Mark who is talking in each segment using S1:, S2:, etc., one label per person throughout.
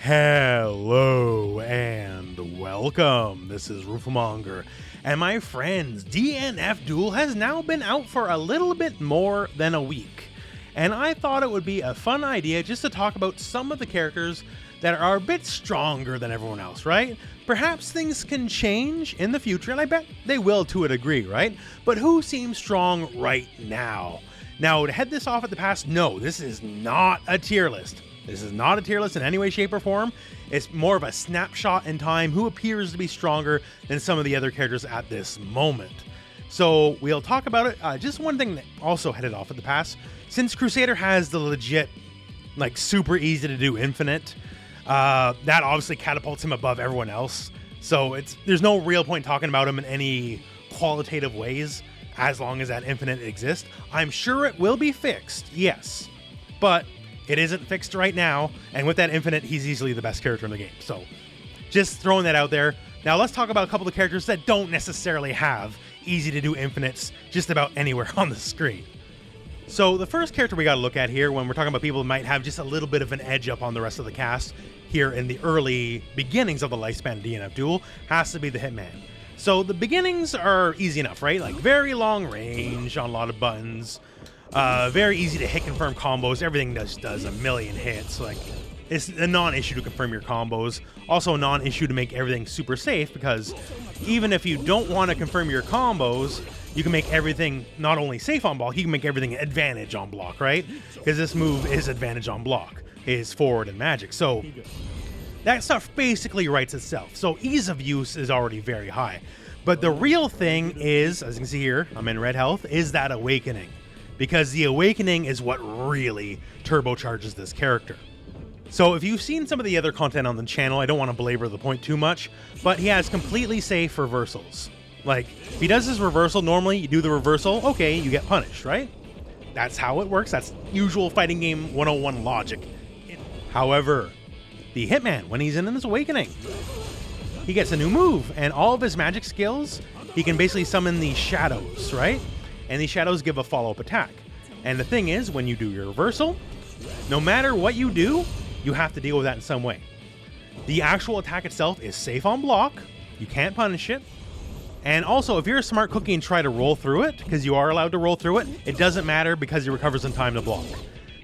S1: Hello and welcome. This is Rooflemonger, and my friends, DnF Duel has now been out for a little bit more than a week, and I thought it would be a fun idea just to talk about some of the characters that are a bit stronger than everyone else, right? Perhaps things can change in the future, and I bet they will to a degree, right? But who seems strong right now? Now, to head this off at the pass, no, this is not a tier list. This is not a tier list in any way, shape, or form. It's more of a snapshot in time who appears to be stronger than some of the other characters at this moment. So we'll talk about it. Just one thing that also headed off at the pass. Since Crusader has the legit, like, super easy to do infinite, that obviously catapults him above everyone else. So there's no real point talking about him in any qualitative ways as long as that infinite exists. I'm sure it will be fixed, yes, but it isn't fixed right now, and with that infinite, he's easily the best character in the game. So just throwing that out there. Now let's talk about a couple of characters that don't necessarily have easy to do infinites just about anywhere on the screen. So the first character we got to look at here when we're talking about people who might have just a little bit of an edge up on the rest of the cast here in the early beginnings of the lifespan of DnF Duel has to be the Hitman. So the beginnings are easy enough, right? Like very long range on a lot of buttons. Very easy to hit confirm combos. Everything does a million hits. Like, it's a non-issue to confirm your combos. Also a non-issue to make everything super safe, because even if you don't want to confirm your combos, you can make everything not only safe on block, you can make everything advantage on block, right? Because this move is advantage on block, is forward and magic. So that stuff basically writes itself. So ease of use is already very high. But the real thing is, as you can see here, I'm in red health, is that awakening. Because the awakening is what really turbocharges this character. So if you've seen some of the other content on the channel, I don't want to belabor the point too much, but he has completely safe reversals. Like, if he does his reversal, normally you do the reversal, okay, you get punished, right? That's how it works. That's usual fighting game 101 logic. However, the Hitman, when he's in his awakening, he gets a new move, and all of his magic skills, he can basically summon these shadows, right? And these shadows give a follow-up attack. And the thing is, when you do your reversal, no matter what you do, you have to deal with that in some way. The actual attack itself is safe on block. You can't punish it. And also, if you're a smart cookie and try to roll through it, because you are allowed to roll through it, it doesn't matter because he recovers in time to block.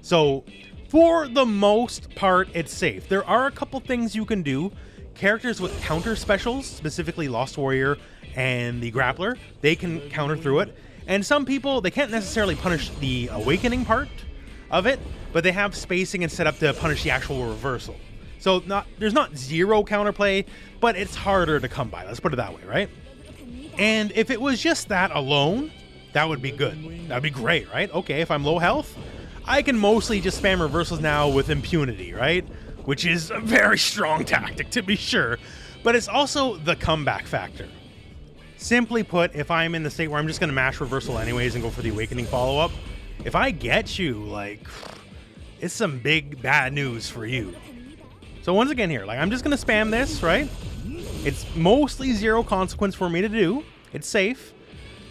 S1: So, for the most part, it's safe. There are a couple things you can do. Characters with counter specials, specifically Lost Warrior and the Grappler, they can counter through it. And some people, they can't necessarily punish the awakening part of it, but they have spacing and set up to punish the actual reversal. So there's not zero counterplay, but it's harder to come by. Let's put it that way, right? And if it was just that alone, that would be good. That would be great, right? Okay, if I'm low health, I can mostly just spam reversals now with impunity, right? Which is a very strong tactic, to be sure. But it's also the comeback factor. Simply put, if I'm in the state where I'm just going to mash reversal anyways and go for the awakening follow-up, if I get you, like, it's some big bad news for you. So once again here, like, I'm just going to spam this, right? It's mostly zero consequence for me to do. It's safe.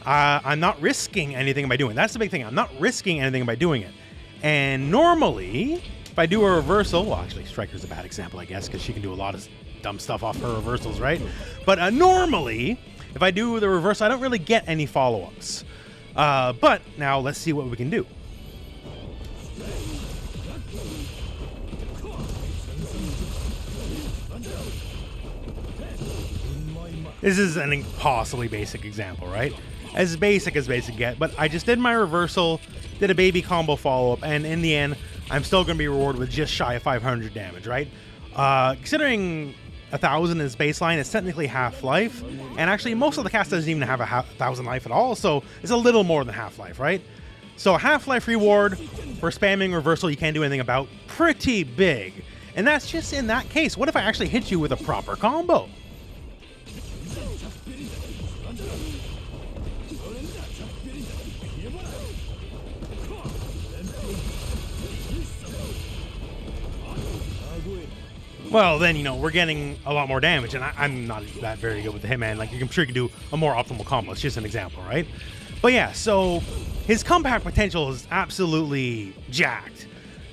S1: I'm not risking anything by doing it. That's the big thing. I'm not risking anything by doing it. And normally, if I do a reversal, well, actually, Striker's a bad example, I guess, because she can do a lot of dumb stuff off her reversals, right? But normally, if I do the reverse, I don't really get any follow-ups. But now let's see what we can do. This is an impossibly basic example, right? As basic get, but I just did my reversal, did a baby combo follow-up, and in the end, I'm still going to be rewarded with just shy of 500 damage, right? Considering 1,000 is baseline, it's technically half-life, and actually most of the cast doesn't even have a 1,000 life at all, so it's a little more than half-life, right? So a half-life reward for spamming reversal you can't do anything about, pretty big. And that's just in that case. What if I actually hit you with a proper combo? Well, then, you know, we're getting a lot more damage, and I'm not that very good with the Hitman. Like, I'm sure you can do a more optimal combo. It's just an example, right? But yeah, so his comeback potential is absolutely jacked.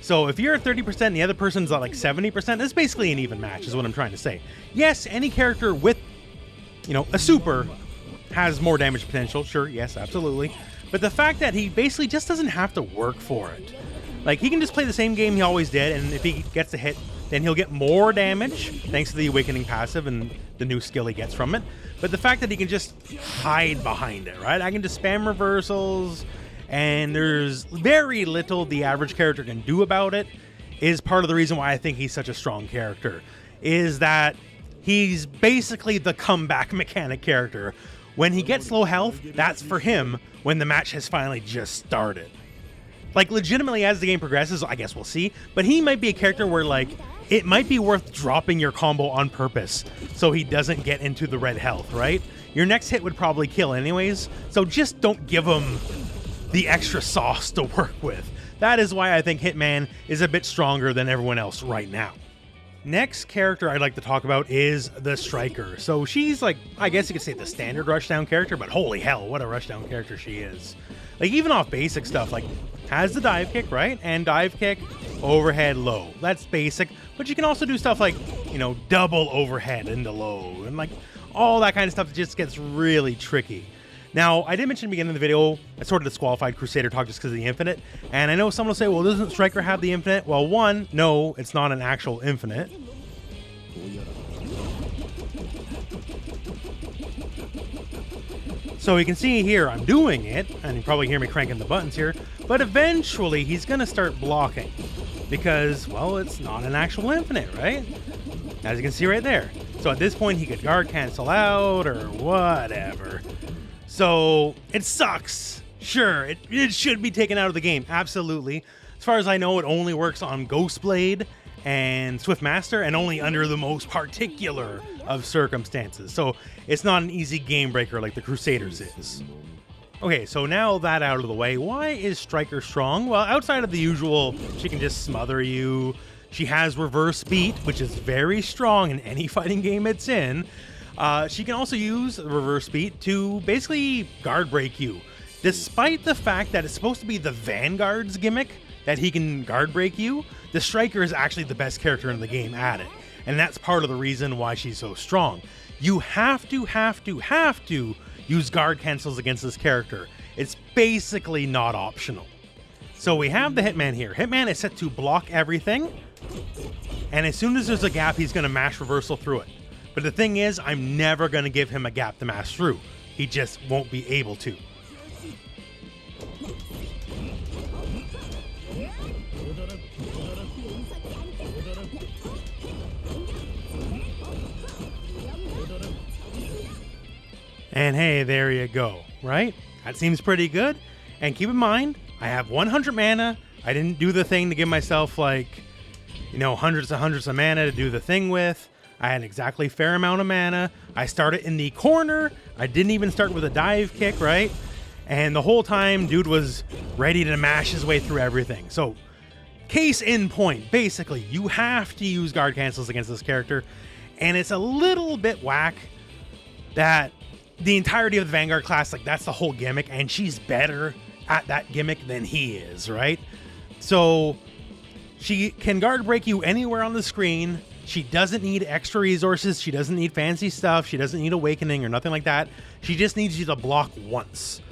S1: So if you're at 30% and the other person's at like 70%, it's basically an even match is what I'm trying to say. Yes, any character with, a super has more damage potential. Sure, yes, absolutely. But the fact that he basically just doesn't have to work for it. Like, he can just play the same game he always did, and if he gets a hit, then he'll get more damage thanks to the Awakening passive and the new skill he gets from it. But the fact that he can just hide behind it, right? I can just spam reversals, and there's very little the average character can do about it, is part of the reason why I think he's such a strong character, is that he's basically the comeback mechanic character. When he gets low health, that's for him when the match has finally just started. Like, legitimately, as the game progresses, I guess we'll see, but he might be a character where, like, it might be worth dropping your combo on purpose so he doesn't get into the red health, right? Your next hit would probably kill anyways, so just don't give him the extra sauce to work with. That is why I think Hitman is a bit stronger than everyone else right now. Next character I'd like to talk about is the Striker. So she's like, I guess you could say the standard rushdown character, but holy hell, what a rushdown character she is. Like, even off basic stuff, like, has the dive kick, right? And dive kick, overhead, low. That's basic, but you can also do stuff like, double overhead into low, and like, all that kind of stuff just gets really tricky. Now, I did mention at the beginning of the video, I sort of disqualified Crusader talk just because of the infinite, and I know someone will say, well, doesn't Striker have the infinite? Well, one, no, it's not an actual infinite. So you can see here, I'm doing it, and you probably hear me cranking the buttons here, but eventually he's going to start blocking because, well, it's not an actual infinite, right? As you can see right there. So at this point, he could guard cancel out or whatever. So it sucks. Sure, it should be taken out of the game, absolutely. As far as I know, it only works on Ghostblade and Swift Master, and only under the most particular of circumstances. So it's not an easy game breaker like the Crusaders is. Okay, so now that out of the way, why is Striker strong? Well, outside of the usual, she can just smother you. She has reverse beat, which is very strong in any fighting game it's in. She can also use reverse beat to basically guard break you. Despite the fact that it's supposed to be the Vanguard's gimmick that he can guard break you, the Striker is actually the best character in the game at it. And that's part of the reason why she's so strong. You have to use guard cancels against this character. It's basically not optional. So we have the Hitman here. Hitman is set to block everything, and as soon as there's a gap, he's going to mash reversal through it. But the thing is, I'm never going to give him a gap to mash through. He just won't be able to. And hey, there you go, right? That seems pretty good. And keep in mind, I have 100 mana. I didn't do the thing to give myself like, hundreds of mana to do the thing with. I had exactly fair amount of mana. I started in the corner. I didn't even start with a dive kick, right? And the whole time, dude was ready to mash his way through everything. So, case in point, basically, you have to use guard cancels against this character. And it's a little bit whack that the entirety of the Vanguard class, like, that's the whole gimmick, and she's better at that gimmick than he is, right? So she can guard break you anywhere on the screen. She doesn't need extra resources. She doesn't need fancy stuff. She doesn't need awakening or nothing like that. She just needs you to block once.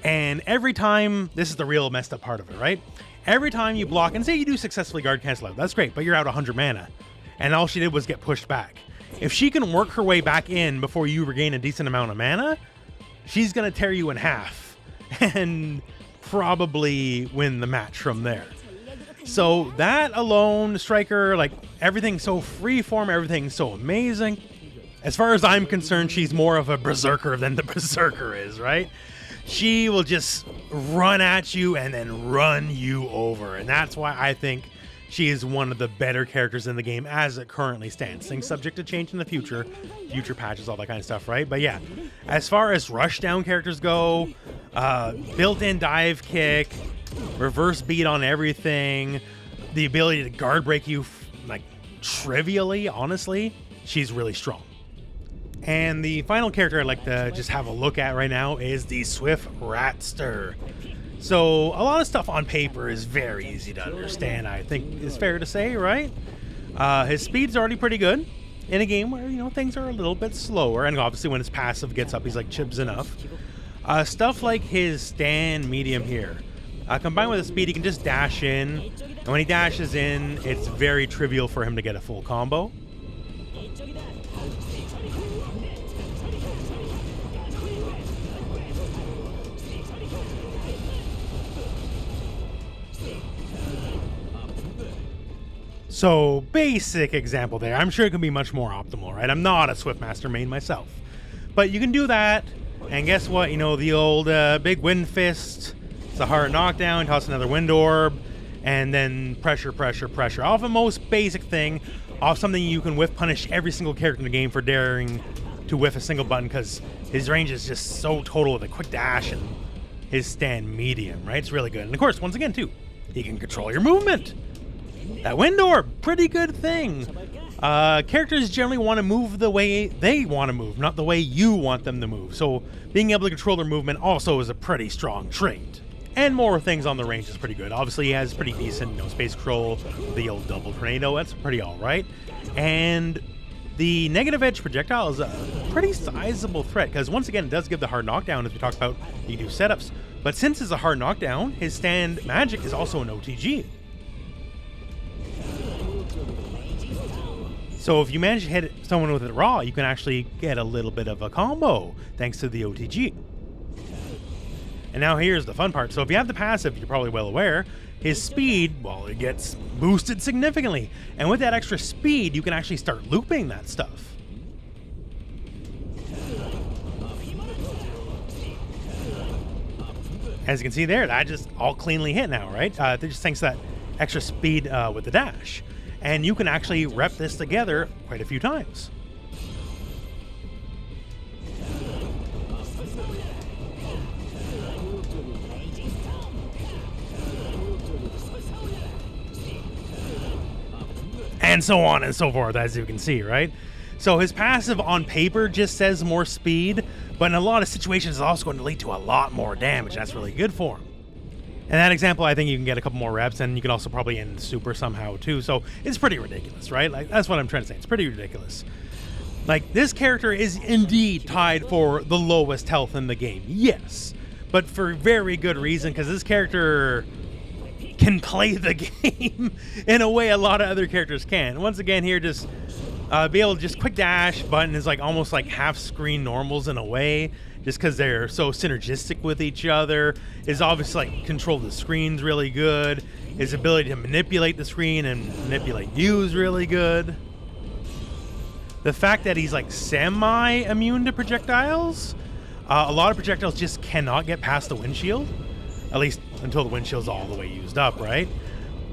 S1: And every time, this is the real messed up part of it, right? Every time you block, and say you do successfully guard cancel out, that's great, but you're out 100 mana, and all she did was get pushed back. If she can work her way back in before you regain a decent amount of mana, she's going to tear you in half and probably win the match from there. So that alone, Striker, like, everything's so freeform, everything's so amazing. As far as I'm concerned, she's more of a berserker than the berserker is, right? She will just run at you and then run you over. And that's why I think she is one of the better characters in the game as it currently stands. Things subject to change in the future patches, all that kind of stuff, right? But yeah, as far as rushdown characters go, built-in dive kick, reverse beat on everything, the ability to guard break you like trivially, honestly, she's really strong. And the final character I'd like to just have a look at right now is the Swift Ratster. So a lot of stuff on paper is very easy to understand, I think is fair to say, right? His speed's already pretty good in a game where, you know, things are a little bit slower, and obviously when his passive gets up, he's like chibs enough. Stuff like his stand medium here. Combined with his speed, he can just dash in, and when he dashes in, it's very trivial for him to get a full combo. So, basic example there. I'm sure it can be much more optimal, right? I'm not a Swiftmaster main myself. But you can do that, and guess what? You know, the old big wind fist, it's a hard knockdown, toss another wind orb, and then pressure, pressure, pressure. Off the most basic thing, off something you can whiff punish every single character in the game for daring to whiff a single button, because his range is just so total with a quick dash and his stand medium, right? It's really good. And of course, once again, too, he can control your movement. That wind orb, pretty good thing. Characters generally want to move the way they want to move, not the way you want them to move. So being able to control their movement also is a pretty strong trait. And more things on the range is pretty good. Obviously, he has pretty decent, you know, space control, the old double tornado. That's pretty all right. And the negative edge projectile is a pretty sizable threat because once again, it does give the hard knockdown as we talked about. You do setups, but since it's a hard knockdown, his stand magic is also an OTG. So if you manage to hit someone with it raw, you can actually get a little bit of a combo thanks to the OTG. And now here's the fun part. So if you have the passive, you're probably well aware, his speed, well, it gets boosted significantly. And with that extra speed, you can actually start looping that stuff. As you can see there, that just all cleanly hit now, right? Just thanks to that extra speed with the dash. And you can actually rep this together quite a few times. And so on and so forth, as you can see, right? So his passive on paper just says more speed, but in a lot of situations it's also going to lead to a lot more damage. That's really good for him. In that example, I think you can get a couple more reps, and you can also probably end super somehow too. So it's pretty ridiculous, right? Like, that's what I'm trying to say. It's pretty ridiculous. Like, this character is indeed tied for the lowest health in the game, yes, but for very good reason, because this character can play the game in a way a lot of other characters can. Once again, here, just be able to just quick dash button is like almost like half screen normals in a way, just because they're so synergistic with each other. His obviously like control the screen's really good. His ability to manipulate the screen and manipulate you is really good. The fact that he's like semi-immune to projectiles, a lot of projectiles just cannot get past the windshield, at least until the windshield's all the way used up, right?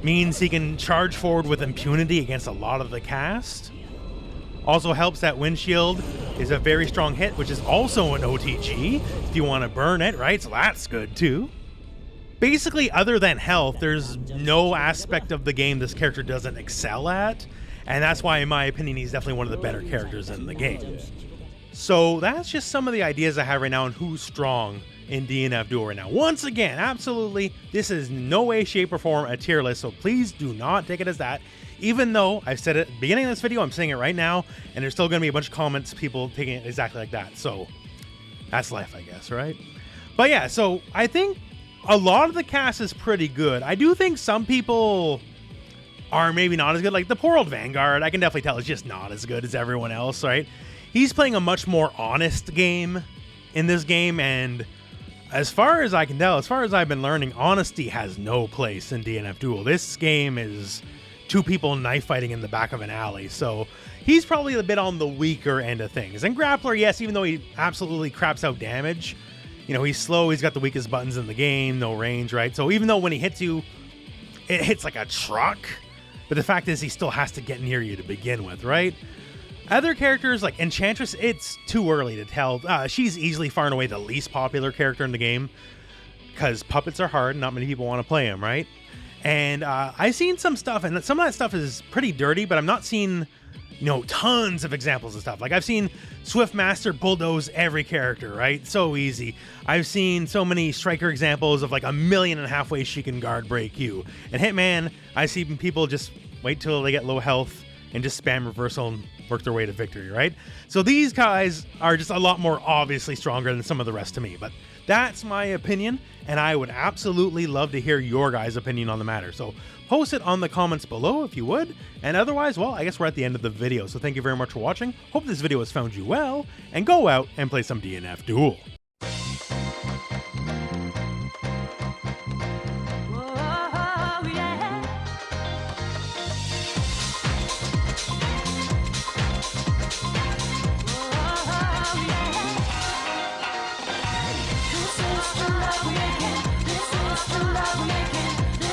S1: Means he can charge forward with impunity against a lot of the cast. Also helps that windshield is a very strong hit, which is also an OTG if you want to burn it, right? So that's good too. Basically, other than health, there's no aspect of the game this character doesn't excel at, and that's why, in my opinion, he's definitely one of the better characters in the game. So that's just some of the ideas I have right now on who's strong in DnF Duel right now. Once again, absolutely, this is no way, shape, or form a tier list, so please do not take it as that. Even though I've said it at the beginning of this video, I'm saying it right now, and there's still going to be a bunch of comments, people taking it exactly like that. So that's life, I guess, right? But yeah, so I think a lot of the cast is pretty good. I do think some people are maybe not as good. Like the poor old Vanguard, I can definitely tell is just not as good as everyone else, right? He's playing a much more honest game in this game, and as far as I can tell, as far as I've been learning, honesty has no place in DnF Duel. This game is two people knife fighting in the back of an alley, so he's probably a bit on the weaker end of things. And Grappler, yes, even though he absolutely craps out damage, you know, he's slow, he's got the weakest buttons in the game, no range, right? So even though when he hits you, it hits like a truck, but the fact is he still has to get near you to begin with, right? Other characters like Enchantress, it's too early to tell. She's easily far and away the least popular character in the game because puppets are hard and not many people want to play them, right? And I've seen some stuff, and some of that stuff is pretty dirty, but I'm not seeing, you know, tons of examples of stuff. Like, I've seen Swiftmaster bulldoze every character, right? So easy. I've seen so many Striker examples of like 1.5 million ways she can guard break you. And Hitman, I see people just wait till they get low health and just spam reversal and work their way to victory, right? So these guys are just a lot more obviously stronger than some of the rest to me, but that's my opinion, and I would absolutely love to hear your guys' opinion on the matter. So post it on the comments below if you would, and otherwise, well, I guess we're at the end of the video, so thank you very much for watching. Hope this video has found you well, and go out and play some DnF Duel.